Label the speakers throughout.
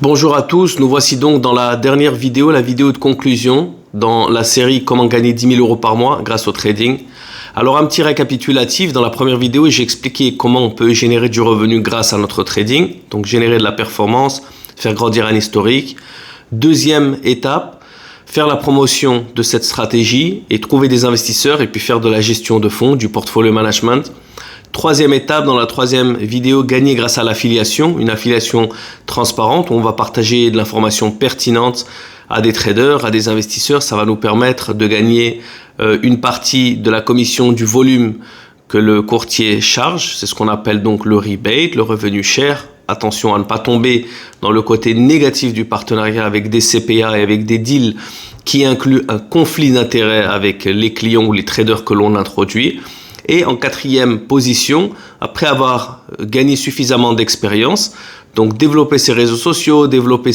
Speaker 1: Bonjour à tous, nous voici donc dans la dernière vidéo, la vidéo de conclusion dans la série Comment gagner 10 000 € par mois grâce au trading. Alors un petit récapitulatif, dans la première vidéo j'ai expliqué comment on peut générer du revenu grâce à notre trading, donc générer de la performance, faire grandir un historique. Deuxième étape, faire la promotion de cette stratégie et trouver des investisseurs et puis faire de la gestion de fonds, du portfolio management. Troisième étape, dans la troisième vidéo, gagner grâce à l'affiliation, une affiliation transparente où on va partager de l'information pertinente à des traders, à des investisseurs. Ça va nous permettre de gagner une partie de la commission du volume que le courtier charge. C'est ce qu'on appelle donc le rebate, le revenu share. Attention à ne pas tomber dans le côté négatif du partenariat avec des CPA et avec des deals qui incluent un conflit d'intérêts avec les clients ou les traders que l'on introduit. Et en quatrième position, après avoir gagné suffisamment d'expérience, donc développer ses réseaux sociaux, développer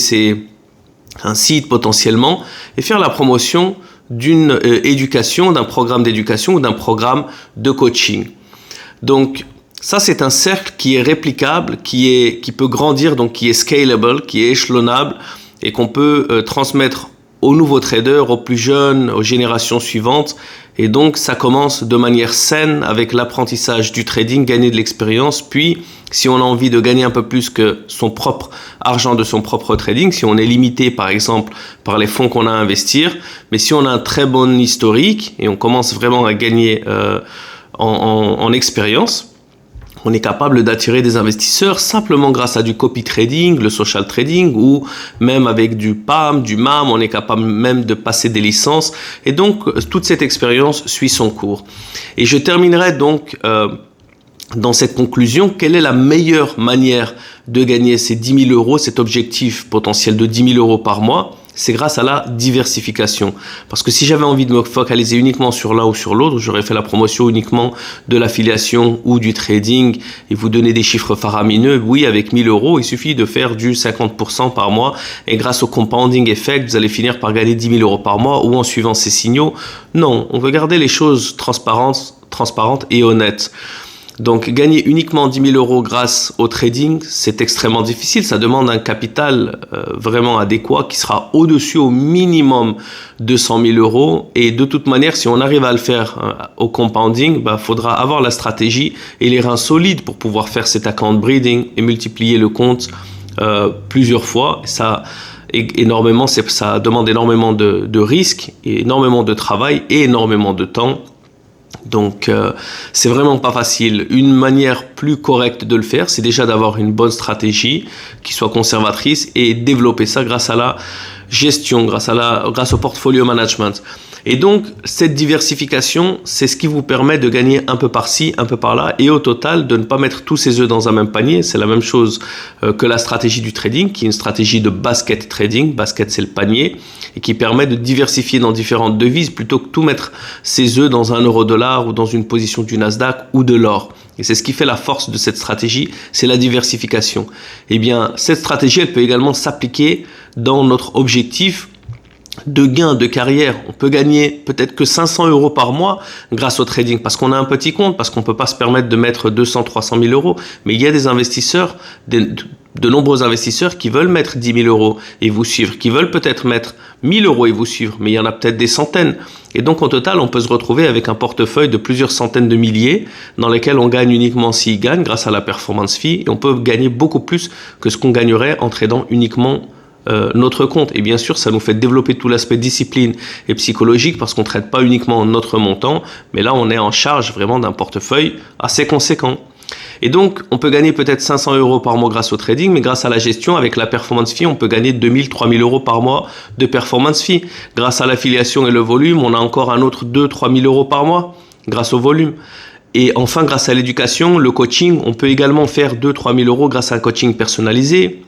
Speaker 1: un site potentiellement et faire la promotion d'une éducation, d'un programme d'éducation ou d'un programme de coaching. Donc ça c'est un cercle qui est réplicable, qui peut grandir, donc qui est scalable, qui est échelonnable et qu'on peut transmettre aux nouveaux traders, aux plus jeunes, aux générations suivantes. Et donc, ça commence de manière saine avec l'apprentissage du trading, gagner de l'expérience. Puis, si on a envie de gagner un peu plus que son propre argent de son propre trading, si on est limité, par exemple, par les fonds qu'on a à investir, mais si on a un très bon historique et on commence vraiment à gagner en expérience, on est capable d'attirer des investisseurs simplement grâce à du copy trading, le social trading ou même avec du PAM, du MAM, on est capable même de passer des licences. Et donc, toute cette expérience suit son cours. Et je terminerai donc dans cette conclusion, quelle est la meilleure manière de gagner ces 10 000 €, cet objectif potentiel de 10 000 € par mois? C'est grâce à la diversification. Parce que si j'avais envie de me focaliser uniquement sur l'un ou sur l'autre, j'aurais fait la promotion uniquement de l'affiliation ou du trading et vous donner des chiffres faramineux. Oui, avec 1 000 €, il suffit de faire du 50% par mois et grâce au compounding effect, vous allez finir par gagner 10 000 € par mois ou en suivant ces signaux. Non, on veut garder les choses transparentes et honnêtes. Donc, gagner uniquement 10 000 € grâce au trading, c'est extrêmement difficile. Ça demande un capital vraiment adéquat qui sera au-dessus au minimum de 100 000 €. Et de toute manière, si on arrive à le faire au compounding, faudra avoir la stratégie et les reins solides pour pouvoir faire cet account breeding et multiplier le compte plusieurs fois. Ça demande énormément de risques, et énormément de travail et énormément de temps. Donc, c'est vraiment pas facile. Une manière plus correcte de le faire, c'est déjà d'avoir une bonne stratégie qui soit conservatrice et développer ça grâce à la gestion, grâce au portfolio management. Et donc, cette diversification, c'est ce qui vous permet de gagner un peu par-ci, un peu par-là, et au total, de ne pas mettre tous ses œufs dans un même panier. C'est la même chose que la stratégie du trading, qui est une stratégie de basket trading. Basket, c'est le panier, et qui permet de diversifier dans différentes devises, plutôt que tout mettre ses œufs dans un euro-dollar ou dans une position du Nasdaq ou de l'or. Et c'est ce qui fait la force de cette stratégie, c'est la diversification. Eh bien, cette stratégie, elle peut également s'appliquer dans notre objectif de gain de carrière. On peut gagner peut-être que 500 € par mois grâce au trading parce qu'on a un petit compte, parce qu'on peut pas se permettre de mettre 200-300 000 €. Mais il y a des investisseurs, de nombreux investisseurs qui veulent mettre 10 000 € et vous suivre, qui veulent peut-être mettre 1 000 € et vous suivre, mais il y en a peut-être des centaines. Et donc, au total, on peut se retrouver avec un portefeuille de plusieurs centaines de milliers dans lesquels on gagne uniquement s'il gagne grâce à la performance fee et on peut gagner beaucoup plus que ce qu'on gagnerait en tradant uniquement notre compte. Et bien sûr, ça nous fait développer tout l'aspect discipline et psychologique parce qu'on ne traite pas uniquement notre montant, mais là, on est en charge vraiment d'un portefeuille assez conséquent. Et donc, on peut gagner peut-être 500 € par mois grâce au trading, mais grâce à la gestion, avec la performance fee, on peut gagner 2 000, 3 000 € par mois de performance fee. Grâce à l'affiliation et le volume, on a encore un autre 2 000, 3 000 € par mois grâce au volume. Et enfin, grâce à l'éducation, le coaching, on peut également faire 2 000, 3 000 € grâce à un coaching personnalisé,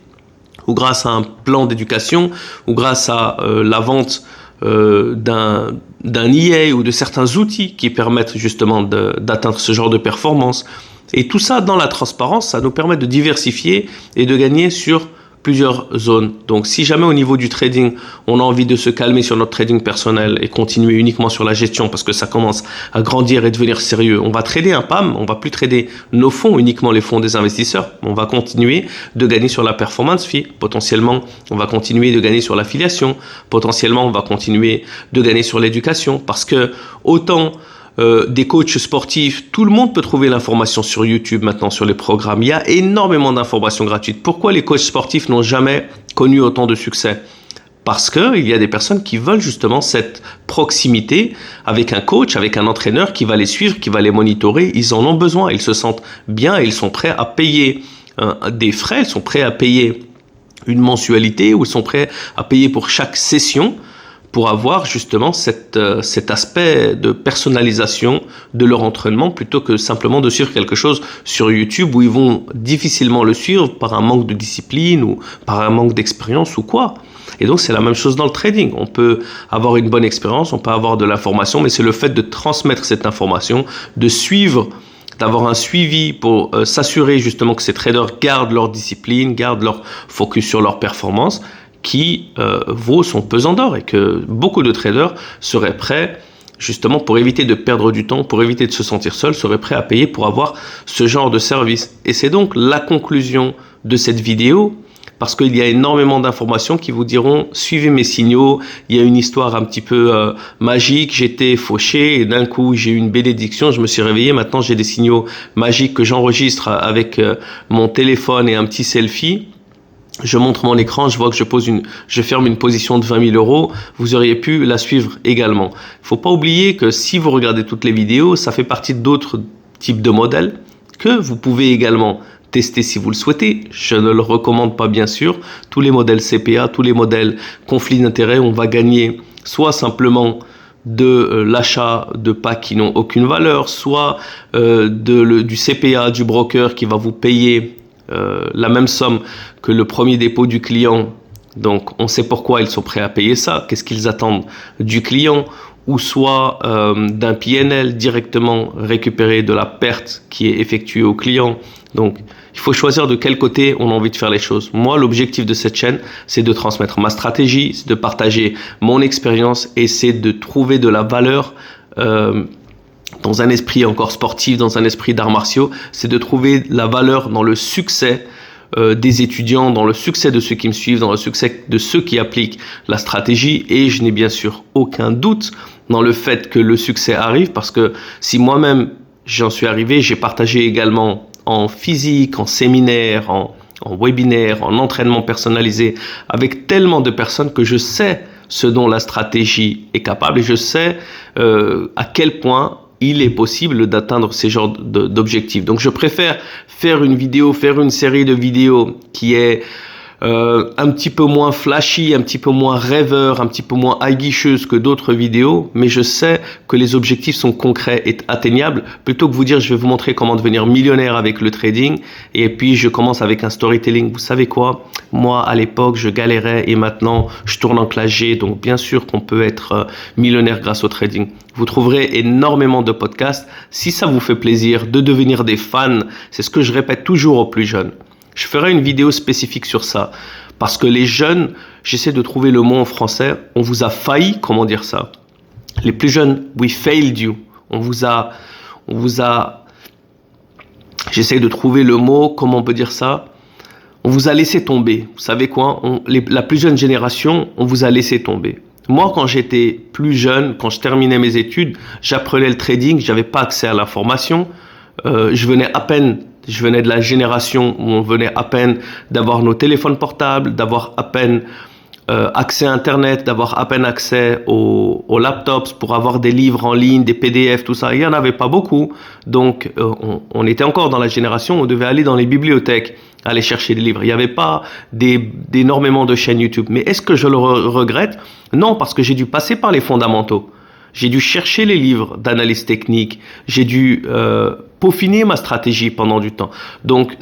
Speaker 1: ou grâce à un plan d'éducation, ou grâce à la vente d'un EA ou de certains outils qui permettent justement d'atteindre ce genre de performance. Et tout ça dans la transparence, ça nous permet de diversifier et de gagner sur plusieurs zones. Donc, si jamais au niveau du trading, on a envie de se calmer sur notre trading personnel et continuer uniquement sur la gestion parce que ça commence à grandir et devenir sérieux, on va trader un PAM, on va plus trader nos fonds, uniquement les fonds des investisseurs. On va continuer de gagner sur la performance fee. Potentiellement, on va continuer de gagner sur l'affiliation. Potentiellement, on va continuer de gagner sur l'éducation parce que autant des coachs sportifs, tout le monde peut trouver l'information sur YouTube maintenant, sur les programmes. Il y a énormément d'informations gratuites. Pourquoi les coachs sportifs n'ont jamais connu autant de succès? Parce qu'il y a des personnes qui veulent justement cette proximité avec un coach, avec un entraîneur qui va les suivre, qui va les monitorer. Ils en ont besoin, ils se sentent bien et ils sont prêts à payer des frais, ils sont prêts à payer une mensualité ou ils sont prêts à payer pour chaque session pour avoir justement cet aspect de personnalisation de leur entraînement plutôt que simplement de suivre quelque chose sur YouTube où ils vont difficilement le suivre par un manque de discipline ou par un manque d'expérience ou quoi. Et donc c'est la même chose dans le trading. On peut avoir une bonne expérience, on peut avoir de l'information, mais c'est le fait de transmettre cette information, de suivre, d'avoir un suivi pour s'assurer justement que ces traders gardent leur discipline, gardent leur focus sur leur performance, qui vaut son pesant d'or et que beaucoup de traders seraient prêts, justement pour éviter de perdre du temps, pour éviter de se sentir seul, seraient prêts à payer pour avoir ce genre de service. Et c'est donc la conclusion de cette vidéo, parce qu'il y a énormément d'informations qui vous diront « Suivez mes signaux, il y a une histoire un petit peu magique, j'étais fauché et d'un coup j'ai eu une bénédiction, je me suis réveillé, maintenant j'ai des signaux magiques que j'enregistre avec mon téléphone et un petit selfie. » Je montre mon écran, je vois que je ferme une position de 20 000 euros. Vous auriez pu la suivre également. Il ne faut pas oublier que si vous regardez toutes les vidéos, ça fait partie d'autres types de modèles que vous pouvez également tester si vous le souhaitez. Je ne le recommande pas bien sûr. Tous les modèles CPA, tous les modèles conflits d'intérêts, on va gagner soit simplement de l'achat de packs qui n'ont aucune valeur, soit du CPA, du broker qui va vous payer la même somme que le premier dépôt du client. Donc on sait pourquoi ils sont prêts à payer ça, qu'est-ce qu'ils attendent du client, ou soit d'un PNL directement récupéré de la perte qui est effectuée au client. Donc il faut choisir de quel côté on a envie de faire les choses. Moi, l'objectif de cette chaîne, c'est de transmettre ma stratégie, c'est de partager mon expérience et c'est de trouver de la valeur dans un esprit encore sportif, dans un esprit d'arts martiaux, c'est de trouver la valeur dans le succès des étudiants, dans le succès de ceux qui me suivent, dans le succès de ceux qui appliquent la stratégie. Et je n'ai bien sûr aucun doute dans le fait que le succès arrive, parce que si moi-même j'en suis arrivé, j'ai partagé également en physique, en séminaire, en webinaire, en entraînement personnalisé avec tellement de personnes que je sais ce dont la stratégie est capable et je sais à quel point il est possible d'atteindre ces genres d'objectifs. Donc je préfère faire une série de vidéos qui est un petit peu moins flashy, un petit peu moins rêveur, un petit peu moins aguicheuse que d'autres vidéos, mais je sais que les objectifs sont concrets et atteignables. Plutôt que vous dire je vais vous montrer comment devenir millionnaire avec le trading et puis je commence avec un storytelling. Vous savez quoi? Moi à l'époque je galérais et maintenant je tourne en classe G, donc bien sûr qu'on peut être millionnaire grâce au trading. Vous trouverez énormément de podcasts. Si ça vous fait plaisir de devenir des fans, c'est ce que je répète toujours aux plus jeunes. Je ferai une vidéo spécifique sur ça. Parce que les jeunes, j'essaie de trouver le mot en français, on vous a failli, comment dire ça? Les plus jeunes, we failed you. On vous a, j'essaie de trouver le mot, comment on peut dire ça? On vous a laissé tomber. Vous savez quoi? La plus jeune génération, on vous a laissé tomber. Moi, quand j'étais plus jeune, quand je terminais mes études, j'apprenais le trading, j'avais pas accès à l'information. Je venais de la génération où on venait à peine d'avoir nos téléphones portables, d'avoir à peine accès à Internet, d'avoir à peine accès aux laptops pour avoir des livres en ligne, des PDF, tout ça. Il n'y en avait pas beaucoup. Donc, on était encore dans la génération où on devait aller dans les bibliothèques, aller chercher des livres. Il n'y avait pas d'énormément de chaînes YouTube. Mais est-ce que je le regrette? Non, parce que j'ai dû passer par les fondamentaux. J'ai dû chercher les livres d'analyse technique. J'ai dû peaufiner ma stratégie pendant du temps. Donc,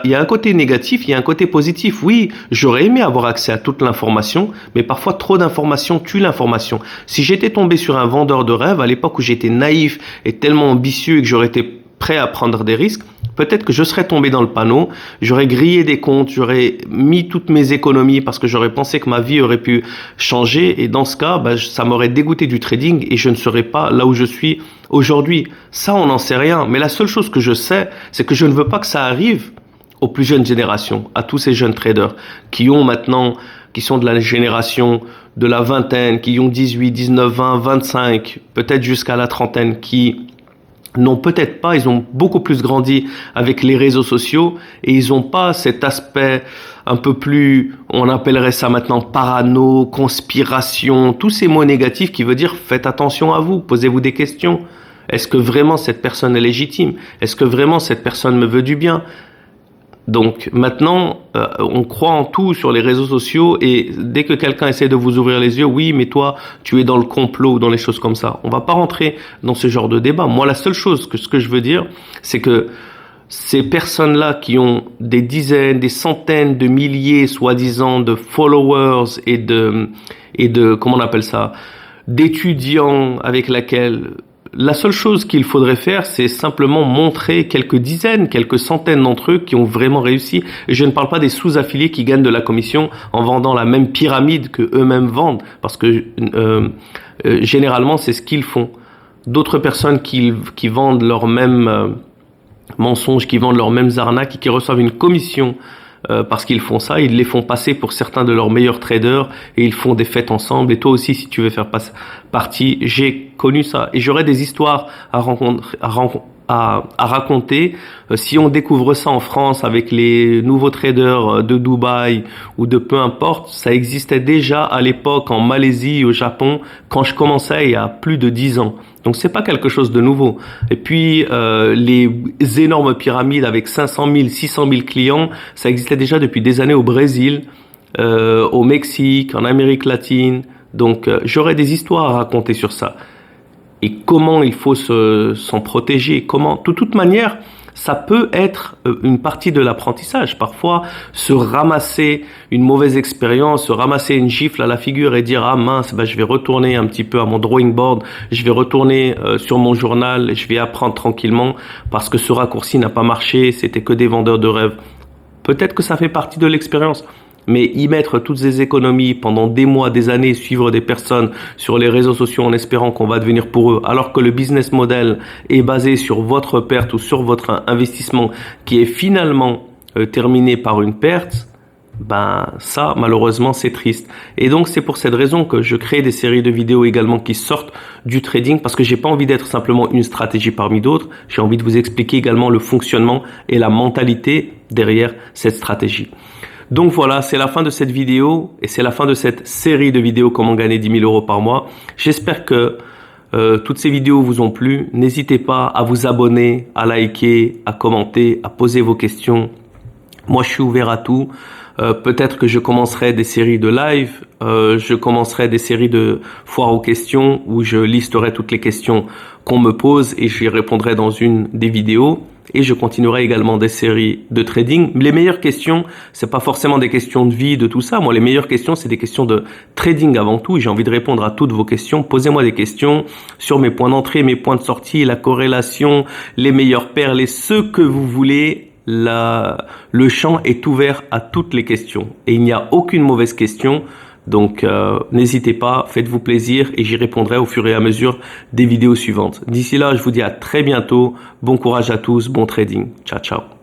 Speaker 1: il y a un côté négatif, il y a un côté positif. Oui, j'aurais aimé avoir accès à toute l'information, mais parfois trop d'informations tue l'information. Si j'étais tombé sur un vendeur de rêve à l'époque où j'étais naïf et tellement ambitieux et que j'aurais été prêt à prendre des risques, peut-être que je serais tombé dans le panneau, j'aurais grillé des comptes, j'aurais mis toutes mes économies parce que j'aurais pensé que ma vie aurait pu changer et dans ce cas, ça m'aurait dégoûté du trading et je ne serais pas là où je suis aujourd'hui. Ça, on n'en sait rien. Mais la seule chose que je sais, c'est que je ne veux pas que ça arrive aux plus jeunes générations, à tous ces jeunes traders qui sont de la génération de la vingtaine, qui ont 18, 19, 20, 25, peut-être jusqu'à la trentaine, qui n'ont peut-être pas, ils ont beaucoup plus grandi avec les réseaux sociaux et ils n'ont pas cet aspect un peu plus, on appellerait ça maintenant parano, conspiration, tous ces mots négatifs qui veut dire faites attention à vous, posez-vous des questions. Est-ce que vraiment cette personne est légitime? Est-ce que vraiment cette personne me veut du bien? Donc maintenant, on croit en tout sur les réseaux sociaux et dès que quelqu'un essaie de vous ouvrir les yeux, oui, mais toi, tu es dans le complot ou dans les choses comme ça. On va pas rentrer dans ce genre de débat. Moi, la seule chose ce que je veux dire, c'est que ces personnes-là qui ont des dizaines, des centaines de milliers, soi-disant, de followers et de, comment on appelle ça, d'étudiants avec laquelle la seule chose qu'il faudrait faire, c'est simplement montrer quelques dizaines, quelques centaines d'entre eux qui ont vraiment réussi. Et je ne parle pas des sous-affiliés qui gagnent de la commission en vendant la même pyramide que eux-mêmes vendent, parce que généralement, c'est ce qu'ils font. D'autres personnes qui vendent leurs mêmes mensonges, qui vendent leurs mêmes arnaques et qui reçoivent une commission parce qu'ils font ça, ils les font passer pour certains de leurs meilleurs traders et ils font des fêtes ensemble. Et toi aussi, si tu veux faire partie, j'ai connu ça. Et j'aurais des histoires à raconter. Si on découvre ça en France avec les nouveaux traders de Dubaï ou de peu importe, ça existait déjà à l'époque en Malaisie, au Japon, quand je commençais il y a plus de 10 ans. Donc c'est pas quelque chose de nouveau. Et puis les énormes pyramides avec 500 000, 600 000 clients, ça existait déjà depuis des années au Brésil, au Mexique, en Amérique latine. Donc j'aurais des histoires à raconter sur ça. Et comment il faut s'en protéger, comment, de toute manière, ça peut être une partie de l'apprentissage. Parfois, se ramasser une mauvaise expérience, se ramasser une gifle à la figure et dire « Ah mince, je vais retourner un petit peu à mon drawing board, je vais retourner sur mon journal, je vais apprendre tranquillement parce que ce raccourci n'a pas marché, c'était que des vendeurs de rêves. » Peut-être que ça fait partie de l'expérience. Mais y mettre toutes ces économies pendant des mois, des années, suivre des personnes sur les réseaux sociaux en espérant qu'on va devenir pour eux, alors que le business model est basé sur votre perte ou sur votre investissement qui est finalement terminé par une perte, ça, malheureusement, c'est triste. Et donc, c'est pour cette raison que je crée des séries de vidéos également qui sortent du trading parce que j'ai pas envie d'être simplement une stratégie parmi d'autres. J'ai envie de vous expliquer également le fonctionnement et la mentalité derrière cette stratégie. Donc voilà, c'est la fin de cette vidéo et c'est la fin de cette série de vidéos comment gagner 10 000 € par mois. J'espère que toutes ces vidéos vous ont plu. N'hésitez pas à vous abonner, à liker, à commenter, à poser vos questions. Moi, je suis ouvert à tout. Peut-être que je commencerai des séries de live, je commencerai des séries de foires aux questions où je listerai toutes les questions qu'on me pose et j'y répondrai dans une des vidéos. Et je continuerai également des séries de trading. Les meilleures questions, c'est pas forcément des questions de vie, de tout ça. Moi, les meilleures questions, c'est des questions de trading avant tout. Et j'ai envie de répondre à toutes vos questions. Posez-moi des questions sur mes points d'entrée, mes points de sortie, la corrélation, les meilleures perles et ce que vous voulez. Le champ est ouvert à toutes les questions. Et il n'y a aucune mauvaise question. Donc n'hésitez pas, faites-vous plaisir et j'y répondrai au fur et à mesure des vidéos suivantes. D'ici là, je vous dis à très bientôt. Bon courage à tous, bon trading. Ciao, ciao.